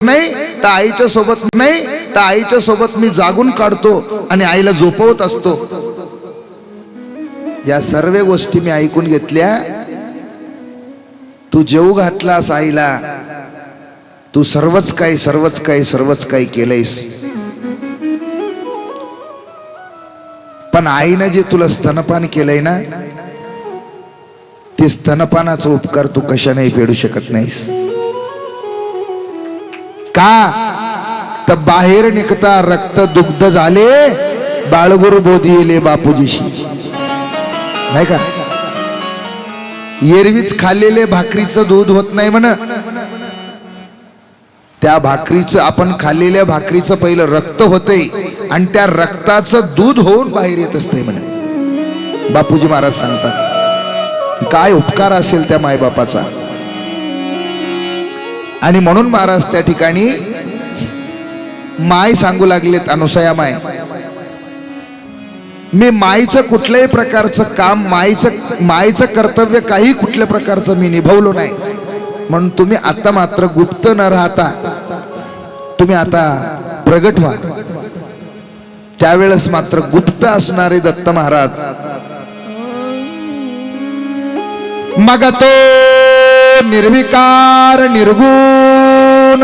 नाही तर आईच्या सोबत मी जागून काढतो आणि आईला झोपवत असतो. या सर्व गोष्टी मी ऐकून घेतल्या. तू जेवू घातलास आईला, तू सर्वच काही केलंयस. पण आईनं जे तुला स्तनपान केलंय ना, ते स्तनपानाचा उपकार तू कशाने फेडू शकत नाहीस. का तर बाहेर निघता रक्त दुग्ध झाले, बाळगुरु बोधी येले बापूजीशी, नाही का. एरवीच खाल्लेले भाकरीचं दूध होत नाही म्हण. त्या भाकरीचं, आपण खाल्लेल्या भाकरीचं पहिलं रक्त होतंय आणि त्या रक्ताचं दूध होऊन बाहेर येत असते म्हणे. बापूजी महाराज सांगतात काय उपकार असेल त्या मायबापाचा. आणि म्हणून महाराज त्या ठिकाणी माय सांगू लागलेत, अनुसया माय, मी माईचं कुठल्याही प्रकारचं काम, माईचं कर्तव्य काही कुठल्या प्रकारचं मी निभवलो नाही. म्हणून तुम्ही आता मात्र गुप्त न राहता तुम्ही आता प्रगट व्हा. त्यावेळेस मात्र गुप्त असणारे दत्त महाराज मग तो निर्विकार निर्गुण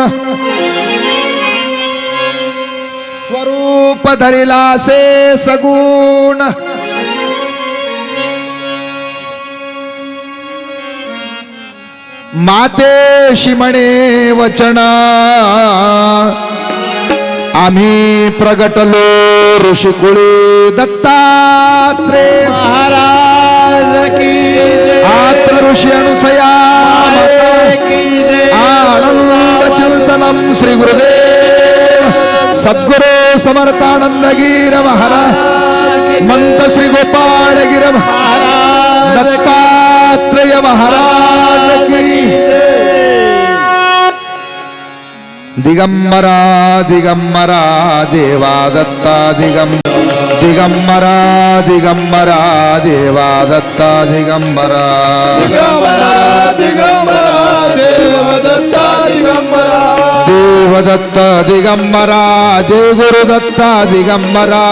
स्वरूप धरिला से सगुण. मातेशी म्हणे वचन, आम्ही प्रगटलो ऋषिकुळे दत्तात्रेय महाराज की जय. आत्र ऋषी अनुसया की जय. आनंद चिंतनम श्री गुरुदेव सद्गुरु समर्थानंद गिर महाराज, मंत श्री गोपाळ गिर महाराज, दत्तात्रेय महाराज की. दिगंबरा दिगंबरा देवा दत्ता दिगंबरा दिगंबरा देवा दत्ता दिगंबरा देवदत्त दिगंबरा जय गुरुदत्ता दिगंबरा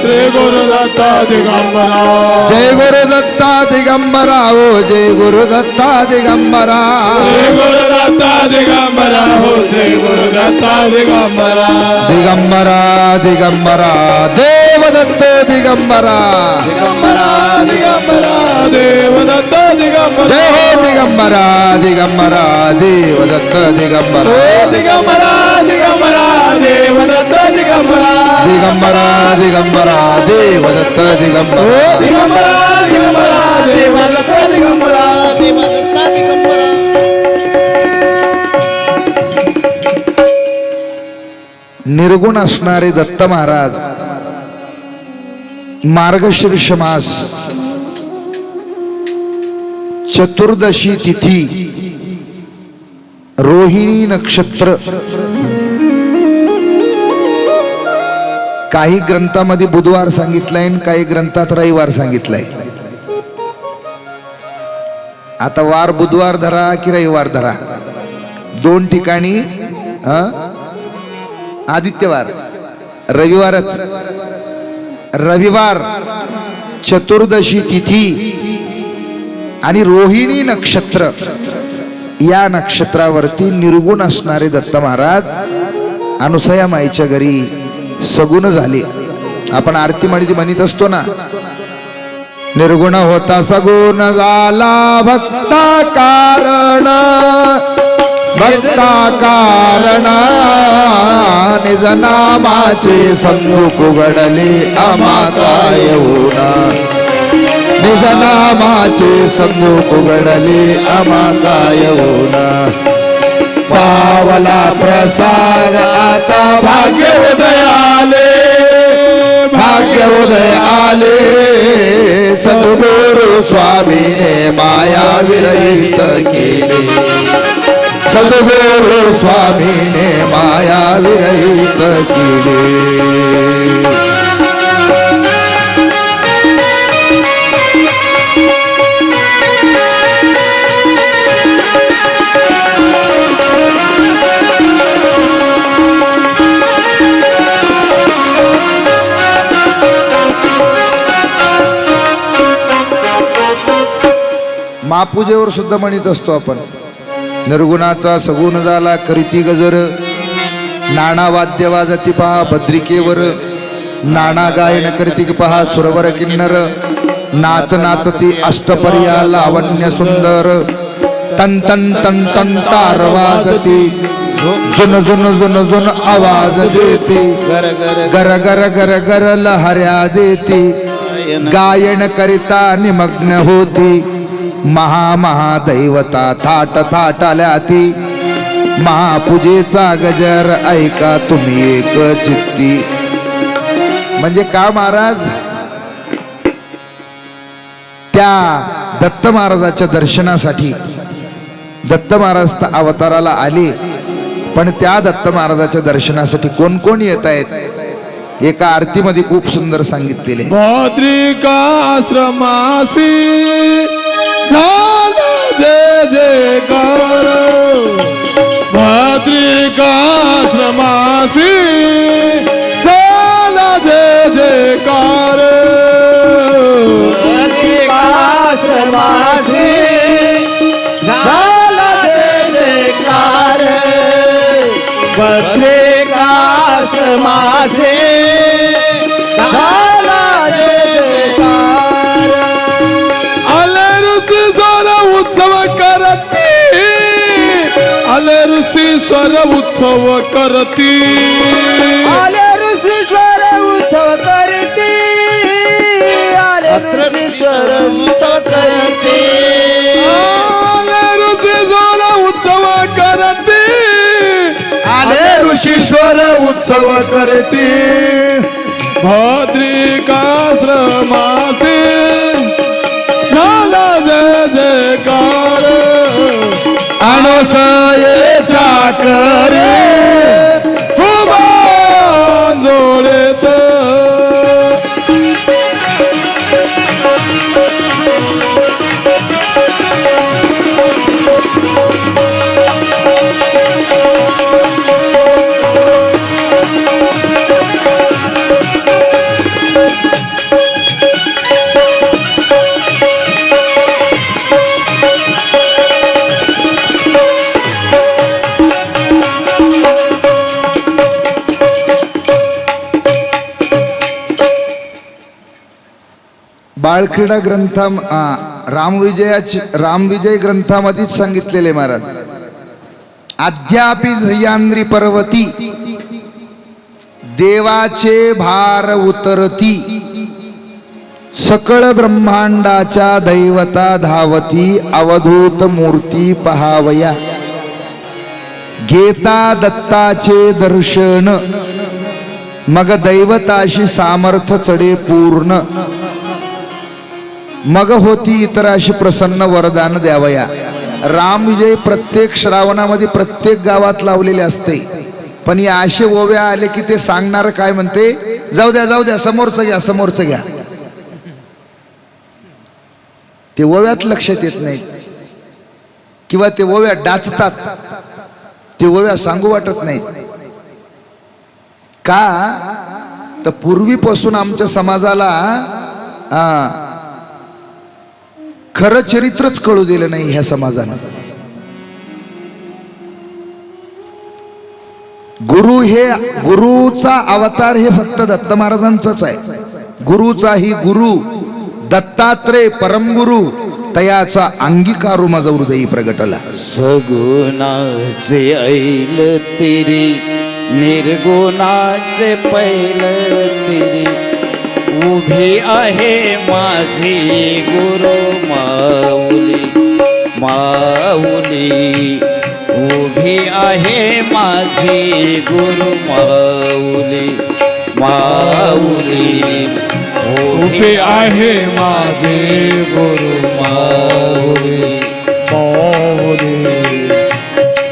जय गुरुदत्ता दिगंबरा. जय गुरुदत्ता दिगंबरा ओ जय गुरुदत्ता दिगंबरा. जय गुरुदत्ता दिगंबरा हो जय गुरुदत्ता दिगंबरा. दिगंबरा दिगंबरा देवदत्त दिगंबरा. दिगंबरा दिगंबरा देवदत्त दिगंबरा. जय हो दिगंबरा दिगंबरा देवदत्त दिगंबरा. दिगंबरा दिगंबरा देवदत्त दिगंबरा. दिगंबरा दिगंबरा देवदत्त दिगंबरा. दिगंबरा दिगंबरा देवदत्त दिगंबरा. देवदत्त दिगंबरा. निर्गुण असणारे दत्त महाराज मार्गशीर्ष मास चतुर्दशी तिथी रोहिणी नक्षत्र, काही ग्रंथामध्ये बुधवार सांगितलंय, काही ग्रंथात रविवार सांगितलंय. आता वार बुधवार धरा की रविवार धरा, दोन ठिकाणी आदित्यवार रविवारच. रविवार चतुर्दशी तिथी आणि रोहिणी नक्षत्र, या नक्षत्रावरती निर्गुण असणारे दत्त महाराज अनुसया माईच्या घरी सगुण झाले. आपण आरतीमध्ये म्हणत असतो ना, निर्गुण होता सगुण झाला भक्ता कारण, भक्ता कारण निज नामाचे संदूक उघडले आम्हा काय होना. निज नामाचे संदूक उघडले आम्हा काय होना. पावला प्रसाद आता भाग्य उदय आले, भाग्य उदय आले. सद्गुरु स्वामीने माया विरहित केले, सद्गुरु स्वामीने माया विरहित केले. महापूजेवर सुद्धा म्हणत असतो आपण, निर्गुणाचा सगुण झाला करीती गजर, नाना वाद्य वाजती पहा भद्रिकेवर, नाना गायन करती पहा सुरवर किन्नर, नाच नाचती अष्टपर्या लावण्य सुंदर, तन तन तन तन तार वाजती, जुन जुन जुन जुन आवाज देते, गर गर गर गर लहऱ्या देते, गायन करिता निमग्न होती, महादैवता थाट थाट आल्या ती, महापूजेचा गजर ऐका तुम्ही एक चित्ती. म्हणजे का महाराज, त्या दत्त महाराजाच्या दर्शनासाठी दत्त महाराज अवताराला आले, पण त्या दत्त महाराजाच्या दर्शनासाठी कोण कोण येत आहेत एका आरतीमध्ये खूप सुंदर सांगितलेले. भाद्रिका आश्रमासी झाला जय जयकार, भाद्रिका आश्रमासी झाला जय जयकार, भाद्रिका आश्रमासी झाला जय जयकार, भाद्रिका आश्रमासी झाला जय जयकार. आले ऋषी स्वर उत्सव करती, आले ऋषी स्वर उत्सव करती, आले ऋषीश्वर उत्सव करती, आले ऋषीश्वर उत्सव करती, आले ऋषी स्वर उत्सव करती, आले ऋषीश्वर उत्सव करती, भाद्रिकाश्रमासी झाला जय जयकार, अनसयेचा करे उभा जोडेत. बाळक्रीडा ग्रंथा रामविजय ग्रंथामध्येच सांगितलेले महाराज, अद्यापि ध्येयांद्री पर्वती देवाचे भार उतरती, सकळ ब्रह्मांडाच्या दैवता धावती, अवधूत मूर्ती पहावया, घेता दत्ताचे दर्शन, मग दैवताशी सामर्थ्य चढे पूर्ण, मग होती इतराशी प्रसन्न वरदान द्यावया. रामविजय प्रत्येक श्रावणामध्ये प्रत्येक गावात लावलेले असते, पण या असे ओव्या आले की ते सांगणार काय म्हणते, जाऊ द्या समोरचं घ्या समोरचं घ्या. ते ओव्यात लक्षात येत नाही किंवा ते ओव्या डाचतात, ते ओव्या सांगू वाटत नाही. का तर पूर्वीपासून आमच्या समाजाला खरं चरित्रच कळू दिलं नाही ह्या समाजानं. गुरु हे गुरुचा अवतार हे फक्त दत्त महाराजांचाच आहे. गुरुचा ही गुरु दत्तात्रय परमगुरु तयाचा अंगीकारू माझा हृदयी प्रगटला. सगुणाचे ऐल तिरी निर्गुणाचे पैल तिरी उभी आहे माझी गुरु माऊली माऊली उभी आहे माझी गुरु माऊली माऊली उभे आहे माझे गुरु माऊली माऊली,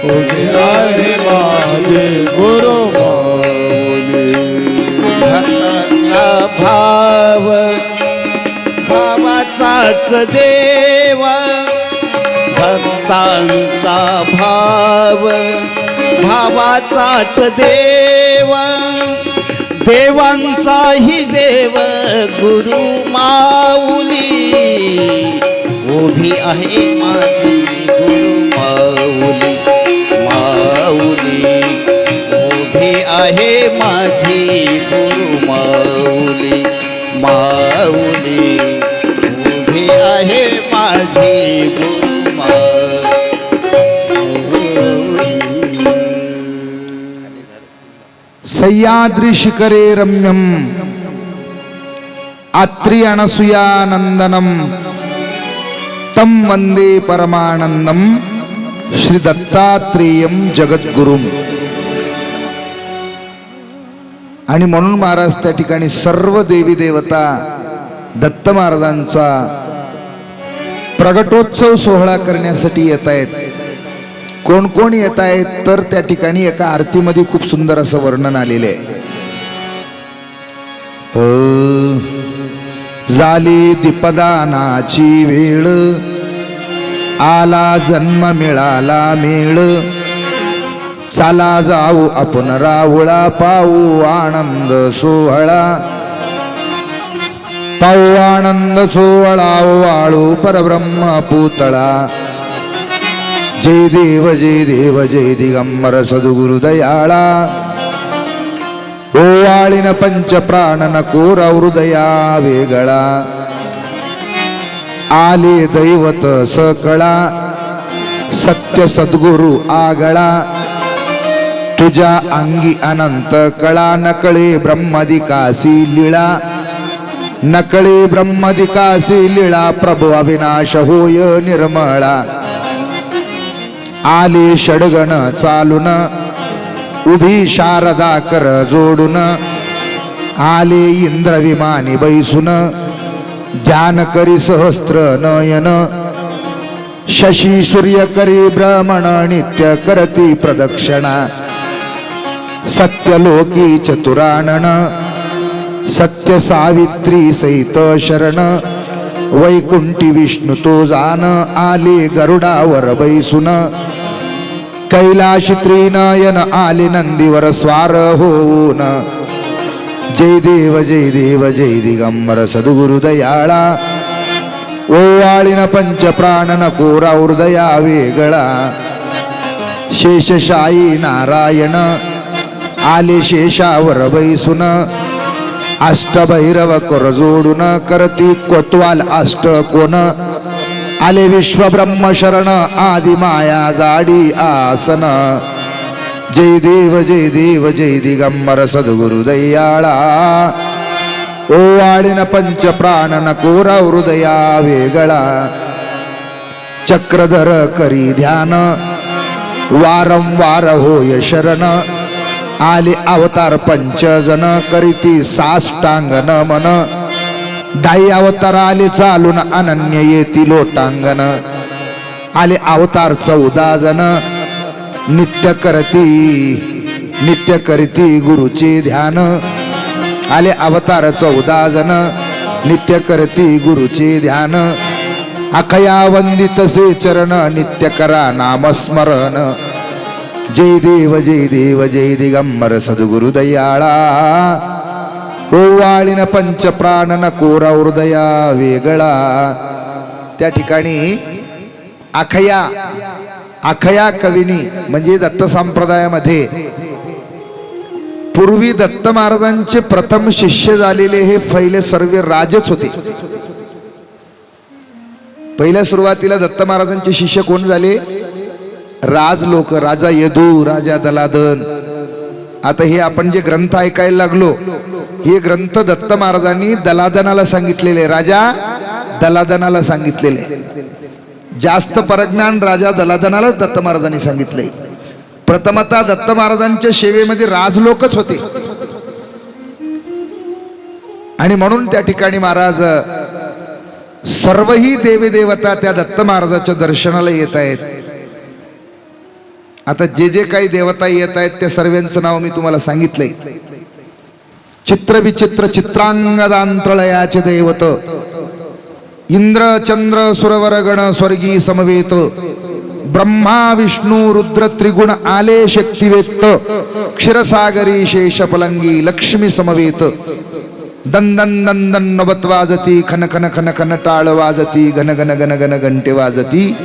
उभे आहे माझे गुरु माऊली. भक्तांचा भाव भावाचाच देव, भक्तांचा भाव भावाचाच देव, देवांचाही देव गुरु माऊली उभी आहे माझी गुरु माऊली माऊली उभी आहे माझी गुरु माऊली माऊली उभी आहे माझी गुरु सह्याद्री शिखरे रम्यम आत्री अनसुयानंदनम तम वंदे परमानंदम श्री दत्तात्रेयम जगद्गुरुम. आणि म्हणून महाराज त्या ठिकाणी सर्व देवी देवता दत्त महाराजांचा प्रगटोत्सव सोहळा करण्यासाठी येत आहेत. कोण कोण येत आहेत तर त्या ठिकाणी एका आरतीमध्ये खूप सुंदर असं वर्णन आलेले आहे. झाली दीपदानाची वेळ आला जन्म मिळाला मेळ चला जाऊ आपण राहुळा पाहू आनंद सोहळा पाहू आनंद सोहळा वाळू परब्रह्म पुतळा. जय देव जय देव जय दिगंबर सद्गुरु दयाळा ओवाळीन पंच प्राणन कोर हृदया वेगळा. आले दैवत सकळा सत्य सद्गुरु आगळा तुझ्या अंगी अनंत कळा नकळे ब्रह्मदिकासी लीळा नकळे ब्रह्मदिकासी लीळा प्रभू अविनाश होय निर्मळा. आले षडगण चालून उभी शारदा कर जोडून आले इंद्र विमानी बैसून ध्यान करी सहस्त्र नयन शशी सूर्य करी भ्रमण नित्य करती प्रदक्षिणा. सत्यलोकी चतुरानन सत्य सावित्री सहित शरण वैकुंठी विष्णू तो जान आले गरुडावर बैसून कैलाशी त्रिनयन आले नंदीवर स्वार होऊन. जय देव जय देव जय दिगंबर सद्गुरु दयाळा ओवाळीन पंच प्राणन कोरा हृदया वेगळा. शेषशाही नारायण आले शेषावर बैसून अष्टभैरव कर जोडून करती कोतवाल अष्ट कोण आले विश्व ब्रह्म शरण आदि माया जाडी आसन. जय देव जय दिगंबर सद्गुरु दयाळा ओवाळीन पंच प्राणन कोर हृदया वेगळा. चक्रधर करी ध्यान वारंवार होय शरण आले अवतार पंचजन करीती साष्टांग नमन. दाई अवतार आले चालून अनन्य येती लोटांगण आले अवतार 14 जन नित्य करती गुरुचे ध्यान आले अवतार 14 जन नित्य करती गुरुचे ध्यान. अखया वंदित से चरण नित्य करा नामस्मरण. जय देव जय दिगंबर सद्गुरु दयाळा ओवाळीन पंच प्राणन कोरा हृदया वेगळा. त्या ठिकाणी अखया कविनी म्हणजे दत्त संप्रदायामध्ये पूर्वी दत्त महाराजांचे प्रथम शिष्य झालेले हे पहिले सर्व राजच होते. पहिल्या सुरुवातीला दत्त महाराजांचे शिष्य कोण झाले? राज लोक, राजा यदू, राजा दलादन. आता हे आपण जे ग्रंथ ऐकायला लागलो हे ग्रंथ दत्त महाराजांनी दलादनाला सांगितलेले, राजा दलादनाला सांगितलेले. जास्त परज्ञान राजा दलादनालाच दत्त महाराजांनी सांगितले. प्रथमतः दत्त महाराजांच्या सेवेमध्ये राजलोकच होते आणि म्हणून त्या ठिकाणी महाराज सर्वही देवी देवता त्या दत्त महाराजाच्या दर्शनाला येत आहेत. आता जे काही देवता येत आहेत त्या सर्वांचं नाव मी तुम्हाला सांगितलंय. चित्र विचित्र चित्रांगदांतळयाचे दैवत इंद्र चंद्र सुरवरगण स्वर्गी समवेत ब्रह्मा विष्णू रुद्र त्रिगुण आले शक्तिवेत्त क्षीरसागरी शेषपलंगी लक्ष्मी समवेत दन दन दन दन नवत वाजती, खन खन खन खन टाळ वाजती, घन घन घन घन घंटे वाजती,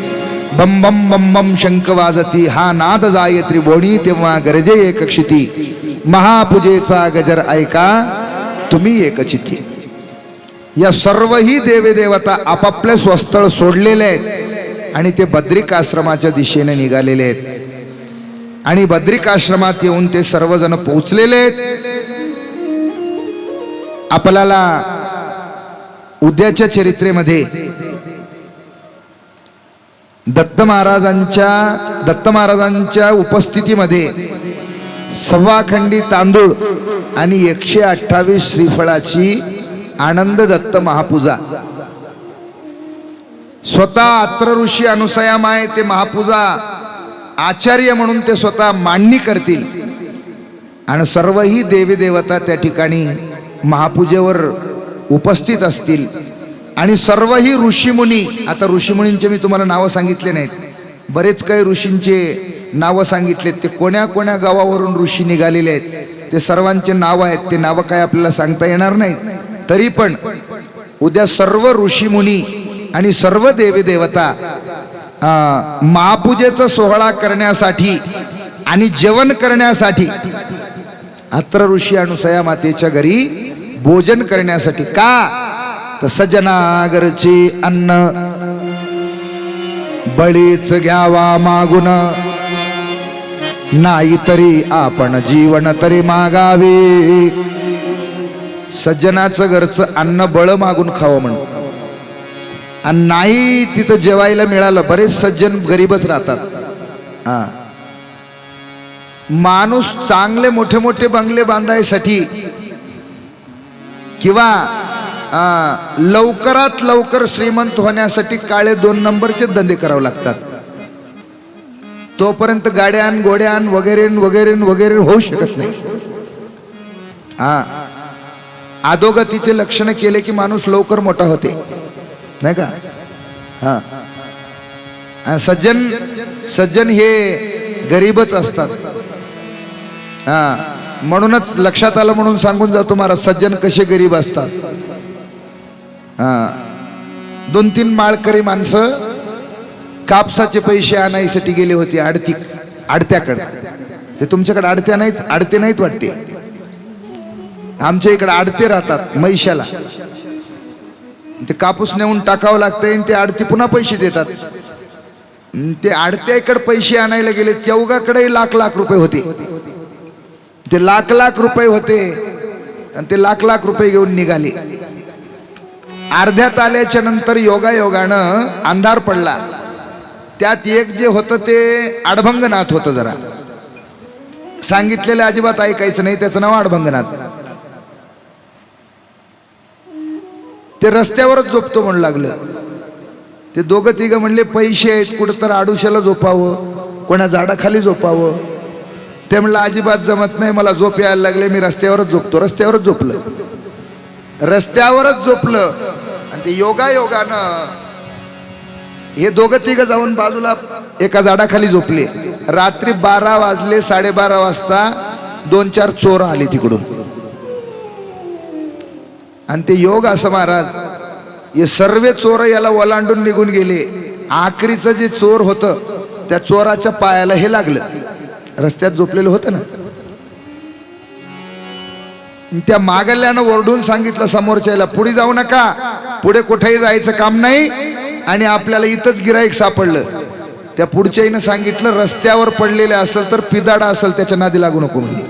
बम बम बम बम शंख वाजती, हा नाद जाय त्रिभुवनी, तेव्हा गरजे एक क्षिती, महापूजेचा गजर ऐका तुम्ही एकचिती. या सर्वही देवदेवता आपापले स्वस्थळ सोडलेले आहेत आणि ते बद्रिकाश्रमाच्या दिशेने निघालेले आहेत. आणि बद्रिकाश्रमात येऊन ते सर्वजण पोहोचलेले आहेत. आपल्याला उद्याच्या चरित्रेमध्ये दत्त महाराजांच्या उपस्थितीमध्ये 1.25 खंडी तांदूळ आणि 128 श्रीफळाची आनंद दत्त महापूजा. स्वतः अत्र ऋषी अनुसया माय ते महापूजा आचार्य म्हणून ते स्वतः मांडणी करतील आणि सर्वही देवी देवता त्या ठिकाणी महापूजेवर उपस्थित असतील. आणि सर्वही ऋषीमुनी, आता ऋषीमुनींचे मी तुम्हाला नावं सांगितले नाहीत, बरेच काही ऋषींचे नावं सांगितलेत. ते कोण्या कोण्या गावावरून ऋषी निघालेले आहेत ते सर्वांचे नाव आहेत. ते नावं काय आपल्याला सांगता येणार नाहीत. तरी पण उद्या सर्व ऋषीमुनी आणि सर्व देवी देवता महापूजेचा सोहळा करण्यासाठी आणि जेवण करण्यासाठी अत्र ऋषी अनुसया मातेच्या घरी भोजन करण्यासाठी. का तर सज्जनागरचे अन्न बळीच घ्यावा मागून, नाही तरी आपण जीवन तरी मागावे. सज्जनाचं घरचं अन्न बळ मागून खावं म्हणून, आणि नाही तिथं जेवायला मिळालं. बरेच सज्जन गरीबच राहतात. हा, माणूस चांगले मोठे मोठे बंगले बांधायसाठी किंवा लवकरात लवकर श्रीमंत होण्यासाठी काळे 2 नंबरचे धंदे करावे लागतात. तोपर्यंत गाड्यान गोड्यान वगैरे वगैरे वगैरे होऊ शकत नाही. हा, अधोगतीचे लक्षण केले की माणूस लवकर मोठा होते, नाही का? हा, सज्जन हे गरीबच असतात. हा, म्हणूनच लक्षात आलं म्हणून सांगून जातो महाराज, सज्जन कसे गरीब असतात. हा, 2-3 माळकरी माणसं कापसाचे पैसे आणायसाठी गेले होते आडत्याकडे. ते तुमच्याकडे आडते नाहीत वाटते. आमच्या इकडे आडते राहतात मैशाला. ते कापूस नेऊन टाकावं लागतंय, ते आडती पुन्हा पैसे देतात. ते आडत्याकडे पैसे आणायला गेले, तेवढ्याकडे लाख रुपये होते. ते लाख रुपये होते आणि ते लाख रुपये घेऊन निघाले. अर्ध्यात आल्याच्या नंतर योगायोगानं अंधार पडला. त्यात एक जे होतं ते अडभंगनाथ होतं. जरा सांगितलेलं अजिबात ऐकायचं नाही, त्याचं नाव अडभंगनाथ. ते रस्त्यावरच झोपतो म्हणू लागलं. ते 2-3 म्हणले पैसे आहेत कुठं तर आडुशाला झोपावं, कोणा झाडाखाली झोपावं. ते म्हणलं अजिबात जमत नाही, मला झोप यायला लागले, मी रस्त्यावरच झोपतो. रस्त्यावरच झोपलं आणि ते योगायोगानं हे 2-3 जाऊन बाजूला एका झाडाखाली झोपले. रात्री 12 वाजले, 12:30 वाजता 2-4 चोर आले तिकडून. आणि ते योग असं महाराज, हे सर्व चोर याला ओलांडून निघून गेले. आखरीचं जे चोर होतं त्या चोराच्या पायाला हे लागलं. रस्त्यात झोपलेलं होतं ना, त्या मागल्यानं ओरडून सांगितलं समोरच्याला, पुढे जाऊ नका, पुढे कुठेही जायचं काम नाही आणि आपल्याला इथंच गिराईक सापडलं. त्या पुढच्याईनं सांगितलं, रस्त्यावर पडलेले असेल तर पिदाडा असेल त्याच्या नादी लागू नको म्हणजे.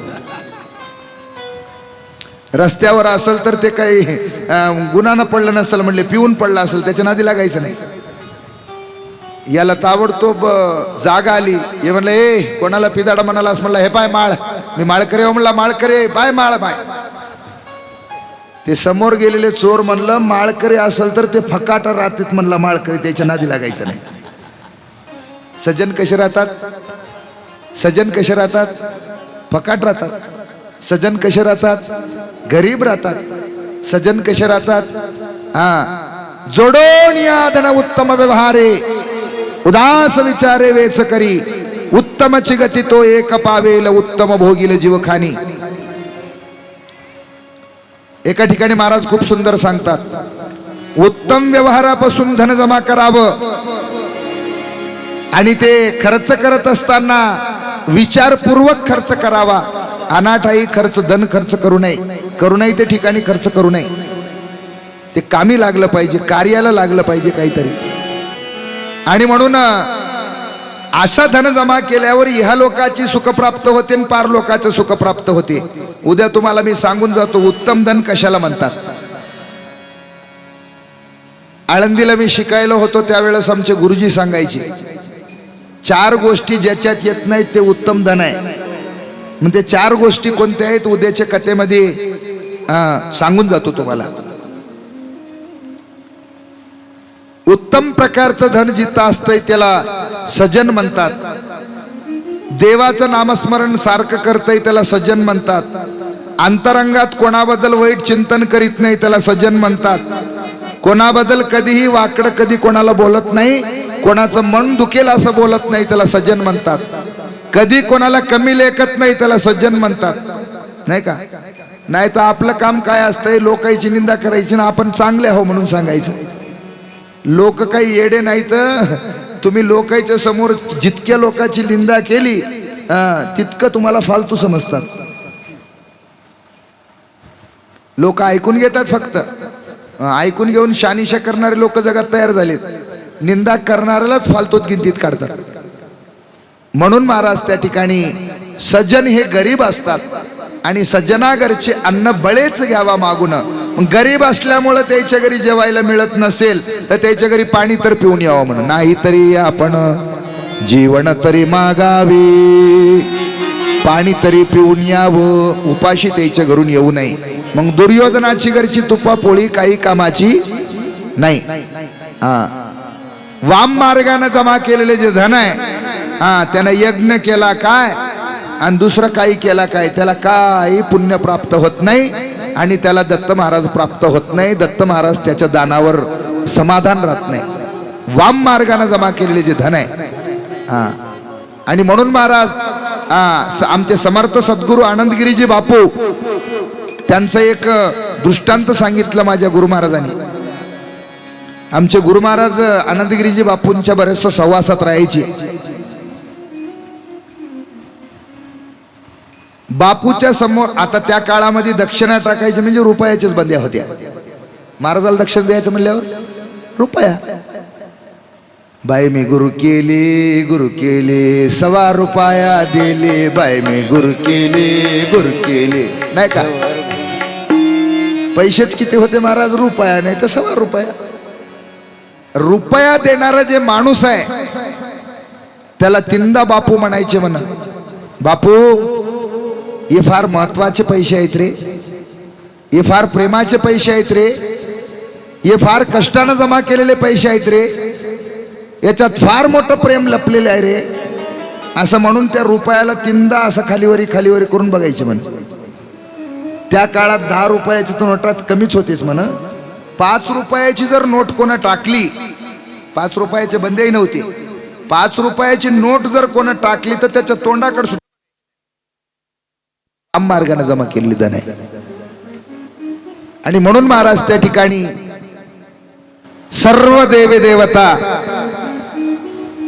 रस्त्यावर असेल तर ते काही गुन्हानं पडलं नसेल म्हणले, पिऊन पडला असेल त्याच्या नादी लागायचं नाही. याला ताबडतोब जाग आली. हे म्हणलं, ए कोणाला पिदाडा म्हणालास? म्हणला, हे पाय माळ, मी माळकरी हो. म्हणला, माळकरी पाय माळ पाय. ते समोर गेलेले चोर म्हणलं, माळकरी असेल तर ते फकाट राहतात. म्हणला, माळकरी त्याच्या नादी लागायचं नाही. सज्जन कसे राहतात? फकाट राहतात. सज्जन कसे राहतात? गरीब राहतात. सज्जन कसे राहतात? हा, जोडोन यादन उत्तम व्यवहारे, उदास विचारे वेच करी, उत्तमची गती तो एक पावेल, उत्तम भोगील जीवखानी. एका ठिकाणी महाराज खूप सुंदर सांगतात, उत्तम व्यवहारापासून धन जमा करावं आणि ते खर्च करत असताना विचारपूर्वक खर्च करावा. अनाठाई खर्च, धन खर्च करू नये ते ठिकाणी खर्च करू नये. ते कामी लागलं पाहिजे, कार्याला लागलं पाहिजे काहीतरी. आणि म्हणून अशा धन जमा केल्यावर इहलोकाची सुख प्राप्त होते आणि पारलोकाचे सुख प्राप्त होते. उद्या तुम्हाला मी सांगून जातो उत्तम धन कशाला म्हणतात. आळंदीला मी शिकायला होतो त्यावेळेस आमचे गुरुजी सांगायचे, 4 गोष्टी ज्याच्यात येत नाहीत ते उत्तम धन आहे. मग ते 4 गोष्टी कोणत्या आहेत उद्याच्या कथेमध्ये सांगून जातो तुम्हाला. उत्तम प्रकारचं धन जिथं असतंय त्याला सज्जन म्हणतात. देवाचं नामस्मरण सारखं करतंय त्याला सज्जन म्हणतात. अंतरंगात कोणाबद्दल वाईट चिंतन करीत नाही त्याला सज्जन म्हणतात. कोणाबद्दल कधीही वाकडं कधी कोणाला बोलत नाही, कोणाचं मन दुखेल असं बोलत नाही त्याला सज्जन म्हणतात. कधी कोणाला कमी लेखत नाही त्याला सज्जन म्हणतात. नाही का? नाही तर आपलं काम काय असतंय, लोकांची निंदा करायची ना आपण चांगले आहो म्हणून सांगायचं. लोक काही येडे नाही तर तुम्ही लोकांच्या समोर जितक्या लोकांची निंदा केली तितकं तुम्हाला फालतू समजतात. लोक ऐकून घेतात, फक्त ऐकून घेऊन शानिशा करणारे लोक जगात तयार झालेत. निंदा करणाऱ्यालाच फालतूत गिनतीत काढतात. म्हणून महाराज त्या ठिकाणी सज्जन हे गरीब असतात आणि सज्जनागरचे अन्न बळेच घ्यावा मागून. गरीब असल्यामुळे त्याच्या घरी जेवायला मिळत नसेल तर त्याच्या घरी पाणी तर पिऊन यावं म्हणून. नाही तरी आपण जीवन तरी मागावे, पाणी तरी पिऊन यावं, उपाशी त्याच्या घरून येऊ नये. मग दुर्योधनाची घरची तुपा पोळी काही कामाची नाही. वाम मार्गाने जमा केलेले जे धन आहे त्यानं यज्ञ केला काय आणि दुसरं काही केला काय, त्याला काही पुण्य प्राप्त होत नाही आणि त्याला दत्त महाराज प्राप्त होत नाही. दत्त महाराज त्याच्या दानावर समाधान राहत नाही. वाम मार्गाने जमा केलेले जे धन आहे आणि म्हणून महाराज आमचे समर्थ सद्गुरू आनंदगिरीजी बापू त्यांचं एक दृष्टांत सांगितलं माझ्या गुरु महाराजांनी. आमचे गुरु महाराज आनंदगिरीजी बापूंच्या बरेचसं सहवासात राहायचे. बापूच्या समोर आता त्या काळामध्ये दक्षिणा टाकायचं म्हणजे रुपयाच्याच बंद्या होत्या. महाराजाला दक्षिण द्यायचं म्हणल्यावर रुपया. बाई मी गुरु केले 1.25 रुपया दिले, बाई मी गुरु केले नाही का. पैसेच किती होते महाराज, रुपया नाही तर 1.25 रुपया. रुपया देणारा जे माणूस आहे त्याला तिंदा बापू म्हणायचे. म्हणा बापू हे फार महत्वाचे पैसे आहेत रे, हे फार प्रेमाचे पैसे आहेत रे, हे फार कष्टानं जमा केलेले पैसे आहेत रे, याच्यात फार मोठं प्रेम लपलेलं आहे रे, असं म्हणून त्या रुपयाला तिंदा असं खालीवरी करून बघायचे. म्हण त्या काळात 10 रुपयाची तर नोटात कमीच होतेच. म्हण 5 रुपयाची जर नोट कोणा टाकली, 5 रुपयाचे बंदेही नव्हते, 5 रुपयाची नोट जर कोणा टाकली तर त्याच्या तोंडाकडे मार्गाने जमा केलेली धन आहे. आणि म्हणून महाराज त्या ठिकाणी सर्व देवे देवता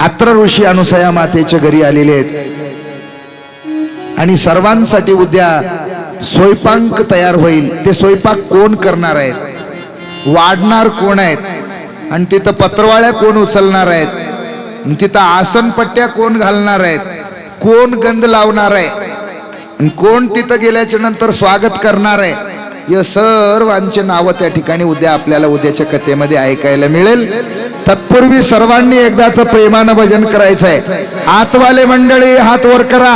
अत्र ऋषी अनुसया मातेच्या घरी आलेले आहेत आणि सर्वांसाठी उद्या स्वयंपाक तयार होईल. ते स्वयंपाक कोण करणार आहेत, वाढणार कोण आहेत आणि तिथं पत्रवाळ्या कोण उचलणार आहेत, तिथं आसनपट्ट्या कोण घालणार आहेत, कोण गंध लावणार आहे, कोण तिथं गेल्याच्या नंतर स्वागत करणार आहे, या सर्वांचे नाव त्या ठिकाणी उद्या आपल्याला उद्याच्या कथेमध्ये ऐकायला मिळेल. तत्पूर्वी सर्वांनी एकदाच प्रेमानं भजन करायचं आहे. हातवाले मंडळी हात वर करा.